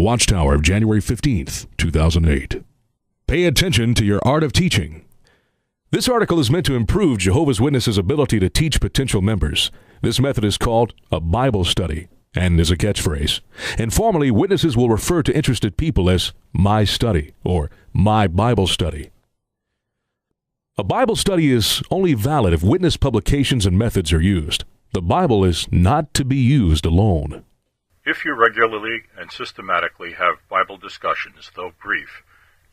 Watchtower of January 15th, 2008. Pay attention to your art of teaching. This article is meant to improve Jehovah's Witnesses' ability to teach potential members. This method is called a Bible study and is a catchphrase. Informally, witnesses will refer to interested people as my study or my Bible study. A Bible study is only valid if witness publications and methods are used. The Bible is not to be used alone. If you regularly and systematically have Bible discussions, though brief,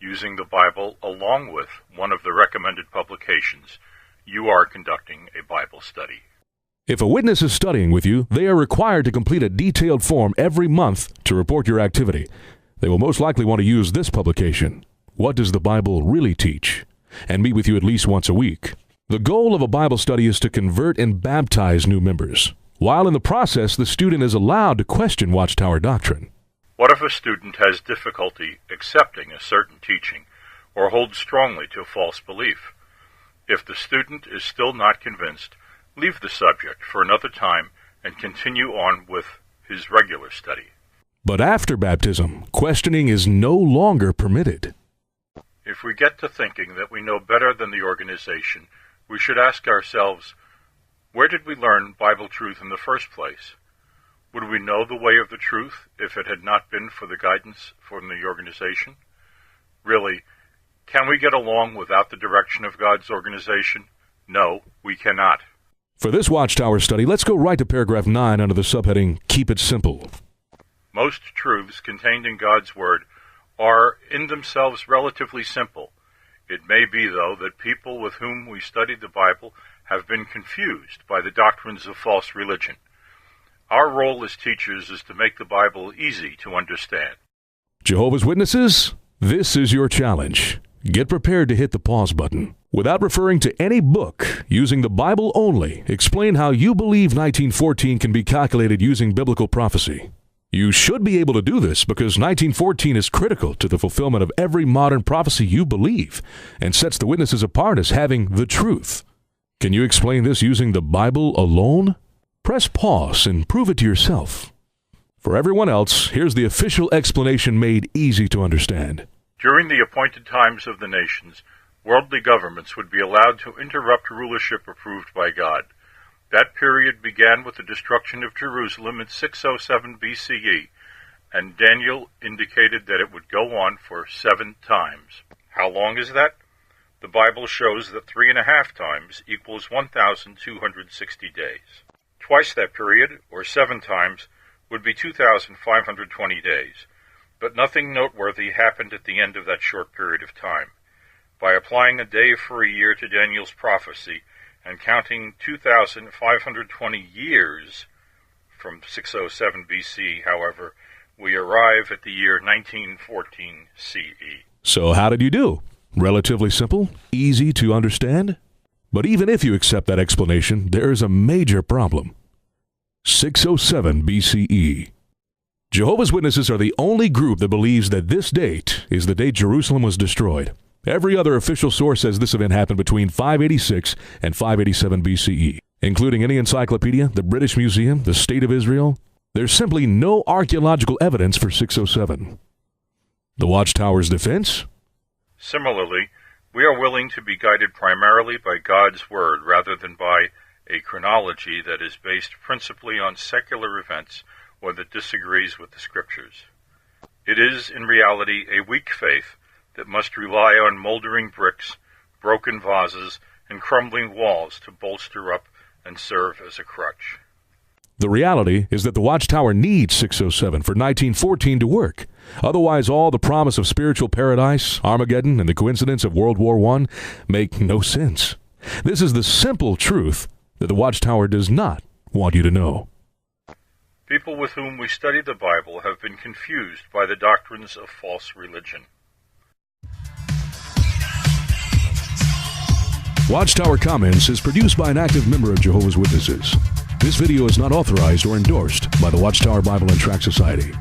using the Bible along with one of the recommended publications, you are conducting a Bible study. If a witness is studying with you, they are required to complete a detailed form every month to report your activity. They will most likely want to use this publication, What Does the Bible Really Teach?, and meet with you at least once a week. The goal of a Bible study is to convert and baptize new members. While in the process, the student is allowed to question Watchtower doctrine. What if a student has difficulty accepting a certain teaching or holds strongly to a false belief? If the student is still not convinced, leave the subject for another time and continue on with his regular study. But after baptism, questioning is no longer permitted. If we get to thinking that we know better than the organization, we should ask ourselves, where did we learn Bible truth in the first place? Would we know the way of the truth if it had not been for the guidance from the organization? Really, can we get along without the direction of God's organization? No, we cannot. For this Watchtower study, let's go right to paragraph 9 under the subheading, Keep It Simple. Most truths contained in God's Word are in themselves relatively simple. It may be, though, that people with whom we studied the Bible have been confused by the doctrines of false religion. Our role as teachers is to make the Bible easy to understand. Jehovah's Witnesses, this is your challenge. Get prepared to hit the pause button. Without referring to any book, using the Bible only, explain how you believe 1914 can be calculated using biblical prophecy. You should be able to do this because 1914 is critical to the fulfillment of every modern prophecy you believe and sets the witnesses apart as having the truth. Can you explain this using the Bible alone? Press pause and prove it to yourself. For everyone else, here's the official explanation made easy to understand. During the appointed times of the nations, worldly governments would be allowed to interrupt rulership approved by God. That period began with the destruction of Jerusalem in 607 BCE, and Daniel indicated that it would go on for 7 times. How long is that? The Bible shows that 3.5 times equals 1,260 days. Twice that period, or 7 times, would be 2,520 days. But nothing noteworthy happened at the end of that short period of time. By applying a day for a year to Daniel's prophecy and counting 2,520 years from 607 BC, however, we arrive at the year 1914 CE. So how did you do? Relatively simple? Easy to understand? But even if you accept that explanation, there is a major problem. 607 BCE. Jehovah's Witnesses are the only group that believes that this date is the date Jerusalem was destroyed. Every other official source says this event happened between 586 and 587 BCE, including any encyclopedia, the British Museum, the State of Israel. There's simply no archaeological evidence for 607. The Watchtower's defense? Similarly, we are willing to be guided primarily by God's Word rather than by a chronology that is based principally on secular events or that disagrees with the Scriptures. It is, in reality, a weak faith that must rely on moldering bricks, broken vases, and crumbling walls to bolster up and serve as a crutch. The reality is that the Watchtower needs 607 for 1914 to work. Otherwise, all the promise of spiritual paradise, Armageddon, and the coincidence of World War I make no sense. This is the simple truth that the Watchtower does not want you to know. People with whom we study the Bible have been confused by the doctrines of false religion. Watchtower Comments is produced by an active member of Jehovah's Witnesses. This video is not authorized or endorsed by the Watchtower Bible and Tract Society.